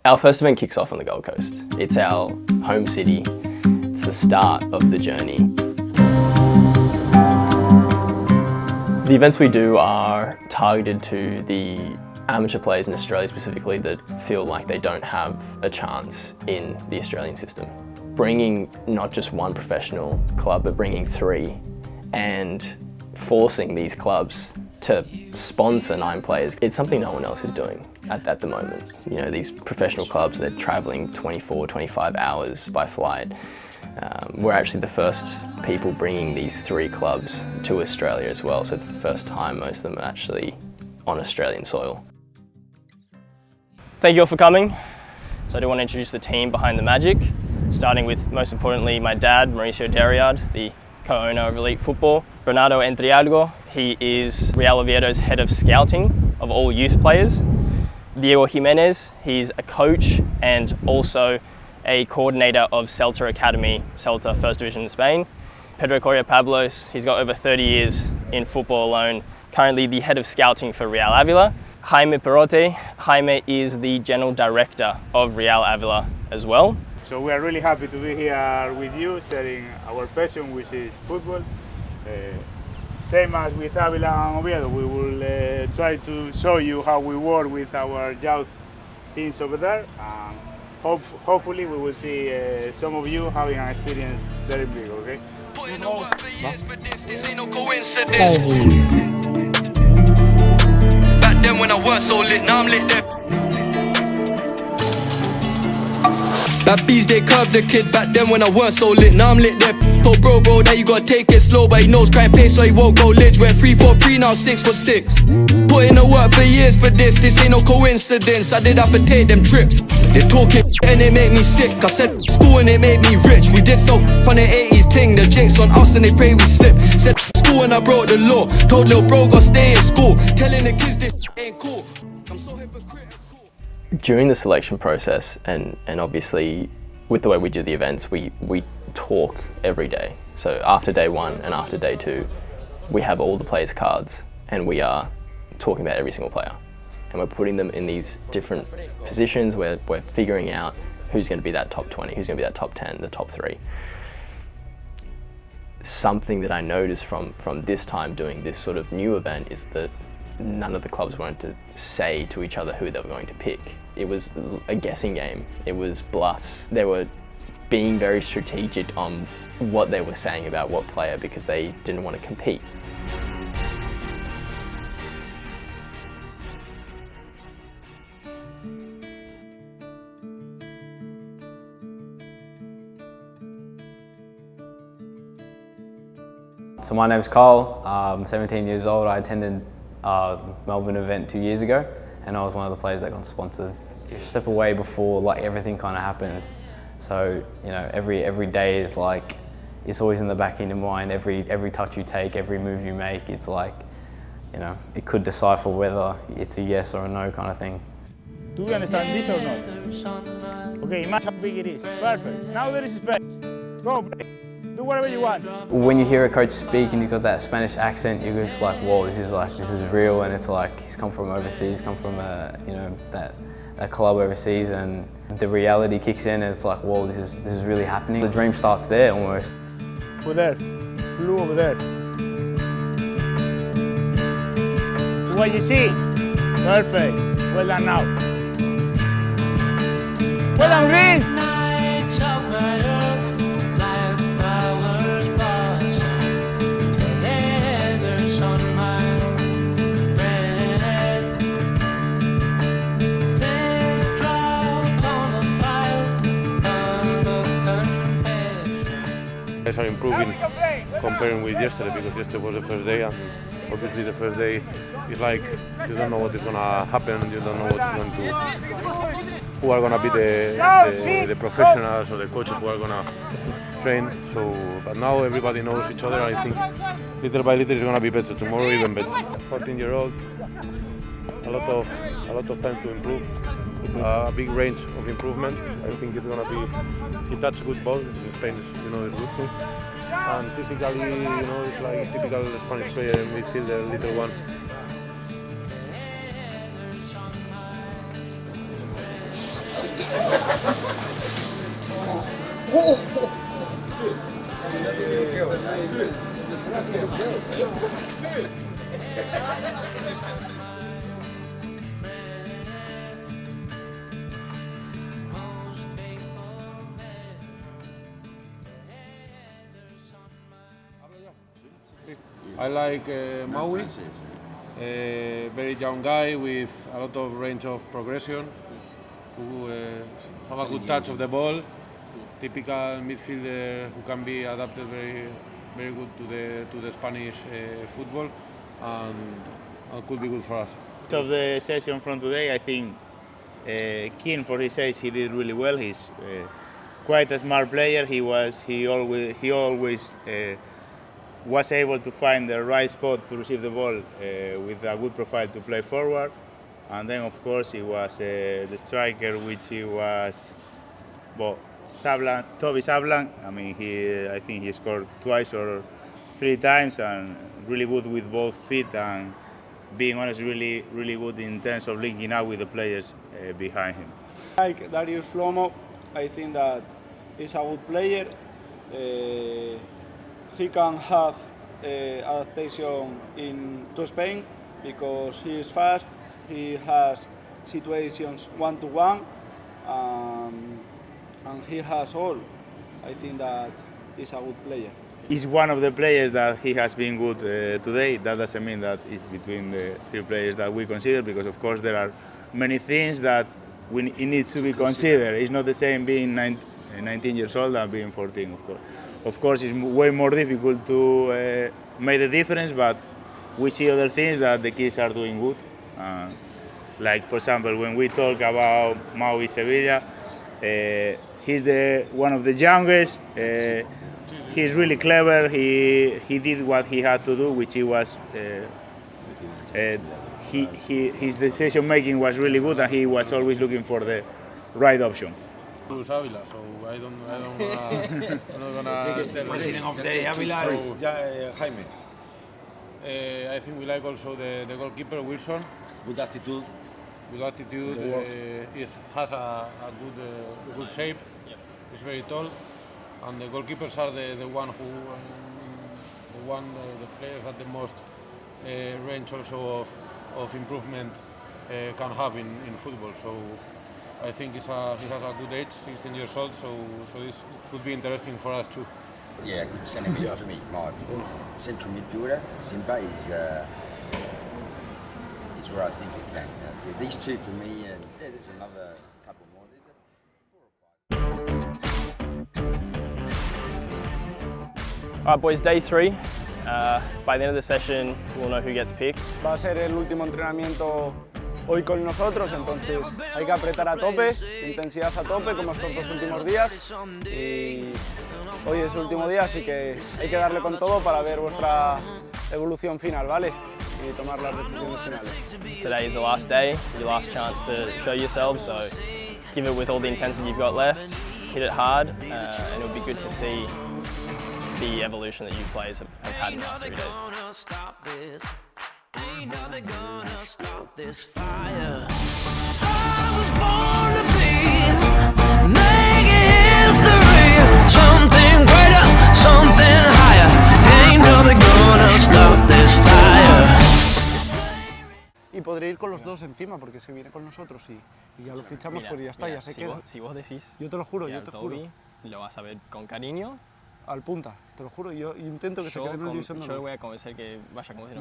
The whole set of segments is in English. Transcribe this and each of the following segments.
Our first event kicks off on the Gold Coast. It's our home city. It's the start of the journey. The events we do are targeted to the amateur players in Australia specifically that feel like they don't have a chance in the Australian system. Bringing not just one professional club, but bringing three, and forcing these clubs to sponsor 9 players, it's something no one else is doing at the moment. You know, these professional clubs, they're traveling 24, 25 hours by flight. We're actually the first people bringing these 3 clubs to Australia as well, so it's the first time most of them are actually on Australian soil. Thank you all for coming. So I do want to introduce the team behind the magic, starting with, most importantly, my dad, Mauricio Derriard, the co-owner of Elite Football. Bernardo Entrialgo, he is Real Oviedo's head of scouting of all youth players. Diego Jimenez, he's a coach and also a coordinator of Celta Academy, Celta First Division in Spain. Pedro Correa Pablos, he's got over 30 years in football alone, currently the head of scouting for Real Avila. Jaime Perote, Jaime is the general director of Real Avila as well. So we are really happy to be here with you, sharing our passion, which is football. Same as with Avila and Oviedo, we will try to show you how we work with our youth teams over there. Hopefully we will see some of you having an experience very big, okay? Back then when I was so lit, now I'm lit there. Bad bees, they curved the kid back then when I weren't so lit, now I'm lit there. Told bro, that you gotta take it slow, but he knows crying pace so he won't go ledge. Went 3 for 3, now 6 for 6. Put in the work for years for this ain't no coincidence. I did have to take them trips. They talking and it made me sick. I said school and it made me rich. We did so on the 80s ting, the jinx on us and they pray we slip. Said school and I broke the law. Told little bro gotta stay in school. Telling the kids this ain't cool. I'm so hypocritical. During the selection process, and obviously with the way we do the events, we talk every day. So after day 1 and after day 2, we have all the players' cards and we are talking about every single player. And we're putting them in these different positions where we're figuring out who's going to be that top 20, who's going to be that top 10, the top 3. Something that I noticed from this time doing this sort of new event is that none of the clubs wanted to say to each other who they were going to pick. It was a guessing game. It was bluffs. They were being very strategic on what they were saying about what player because they didn't want to compete. So my name's Kyle, I'm 17 years old. I attended Melbourne event 2 years ago and I was one of the players that got sponsored. You step away before like everything kind of happens. So, you know, every day is like, it's always in the back of your mind. Every touch you take, every move you make, it's like, you know, it could decipher whether it's a yes or a no kind of thing. Do we understand this or not? Okay, imagine how big it is. Perfect. Now there is space. Go play. Do whatever you want. When you hear a coach speak and you've got that Spanish accent, you're just like, whoa, this is real, and it's like he's come from overseas, come from you know, that club overseas, and the reality kicks in and it's like, whoa, this is really happening. The dream starts there almost. Over there, blue over there. Do what you see. Perfect. Well done now. Well done, Vince. Are improving comparing with yesterday, because yesterday was the first day, and obviously the first day is like you don't know what is gonna happen, you don't know who are gonna be the professionals or the coaches who are gonna train. So, but now everybody knows each other. I think little by little it's gonna be better. Tomorrow even better. 14-year-old, a lot of time to improve. A big range of improvement. I think it's gonna be. He touched good ball in Spain. You know, it's good. And physically, you know, it's like a typical Spanish player in midfield, the little one. I like Maui, a very young guy with a lot of range of progression, who have a good touch of the ball, typical midfielder who can be adapted very good to the Spanish football, and could be good for us. Of the session from today, I think Keane, for his age, he did really well. He's quite a smart player. He always was able to find the right spot to receive the ball with a good profile to play forward. And then, of course, he was the striker, which he was, well, Toby Sablan. I mean, I think he scored twice or 3 times, and really good with both feet, and being honest, really good in terms of linking up with the players behind him. Like Darius Flomo, I think that he's a good player. He can have adaptation to Spain because he is fast. He has situations one-to-one, and he has all. I think that he's a good player. He's one of the players that he has been good today. That doesn't mean that it's between the 3 players that we consider, because of course there are many things that it needs to be considered. It's not the same being 19 years old than being 14, of course. Of course, it's way more difficult to make the difference, but we see other things that the kids are doing good. Like, for example, when we talk about Maui Sevilla, he's one of the youngest. He's really clever. He did what he had to do, which he was. His decision making was really good, and he was always looking for the right option. Avila, so I'm not gonna. The president of the Avila is Jaime. I think we like also the goalkeeper Wilson. With attitude. With attitude, has a good shape. He's very tall, and the goalkeepers are the players that the most range also of improvement can have in football. So I think he has a good age, 16 years old. So this could be interesting for us too. Yeah, good centre mid for me, my opinion. Central midfielder, Simba is where I think he can. These 2 for me, and there's another couple more. All right, boys, day 3. By the end of the session, we'll know who gets picked. Va a ser el último entrenamiento hoy con nosotros, entonces hay que apretar a tope, intensidad a tope como estos 2 últimos días, y hoy es el último día, así que hay que darle con todo para ver vuestra evolución final, ¿vale? Y tomar las decisiones finales. Today is the last day, your last chance to show yourselves, so give it with all the intensity you've got left, hit it hard, and it'll be good to see the evolution that you players have had in the last 3 days. Ain't nothing gonna stop this fire. I was born to be making history. Something greater, something higher. Ain't nothing gonna stop this fire. Y podré ir con los 2 encima, porque se viene con nosotros y ya lo fichamos, pues ya está, ya se queda. Si vos decís, yo te lo juro, yo te juro. Lo vas a ver con cariño. Al punta, te lo juro, yo intento que se quede en el división de honor. Yo le voy a convencer que vaya como vale,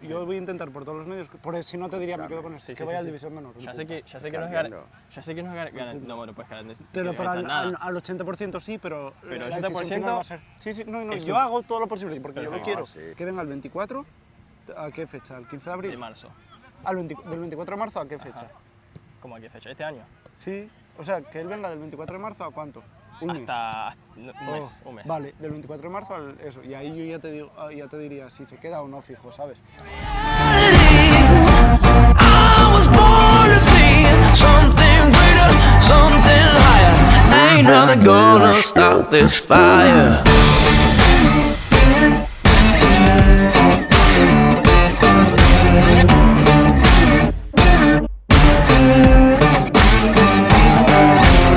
yo voy a intentar por todos los medios, por si no te diría me quedo con él, que vaya al división de honor. Ya sé que no es ganar, no puedes ganar. Pero al 80% sí, pero el la 80% no va a ser. Sí, no, yo hago todo lo posible porque yo lo quiero. Que venga el 24, ¿a qué fecha? ¿El 15 de abril? De marzo. Del 24 de marzo ¿a qué fecha? ¿Cómo a qué fecha? ¿Este año? Sí, o sea, que él venga del 24 de marzo ¿a cuánto? Un mes. Un mes. Vale, del 24 de marzo al eso, y ahí yo ya te diría si se queda o no fijo, ¿sabes? I was born to be something greater, something higher. Ain't nothing gonna stop this fire.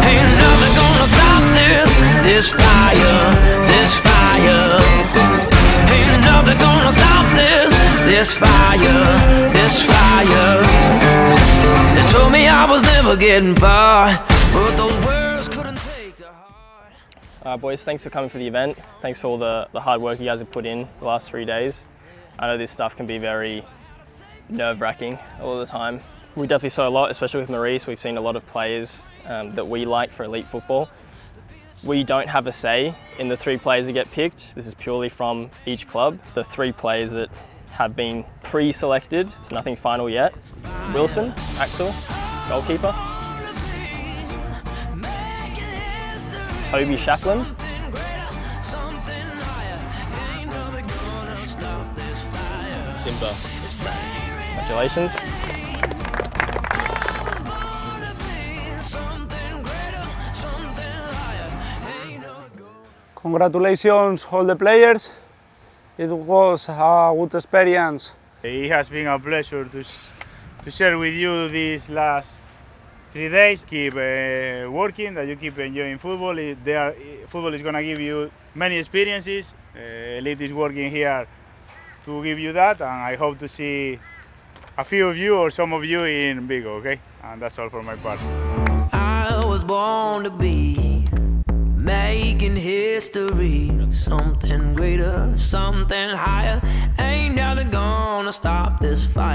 Ain't nothing gonna stop I was never getting far, but those words couldn't take to heart. Boys, thanks for coming for the event. Thanks for all the hard work you guys have put in the last 3 days. I know this stuff can be very nerve-wracking all the time. We definitely saw a lot, especially with Maurice. We've seen a lot of players that we like for elite football. We don't have a say in the 3 players that get picked. This is purely from each club. The 3 players that have been pre-selected, it's nothing final yet. Wilson, Axel, goalkeeper. Toby Shackland. Simba. Congratulations. Congratulations all the players. It was a good experience. It has been a pleasure to share with you these last 3 days. Keep working, that you keep enjoying football. Football is going to give you many experiences. Elite is working here to give you that, and I hope to see a few of you or some of you in Vigo, okay? And that's all for my part. I was born to be making history, something greater, something higher. Ain't nothing gonna stop this fight.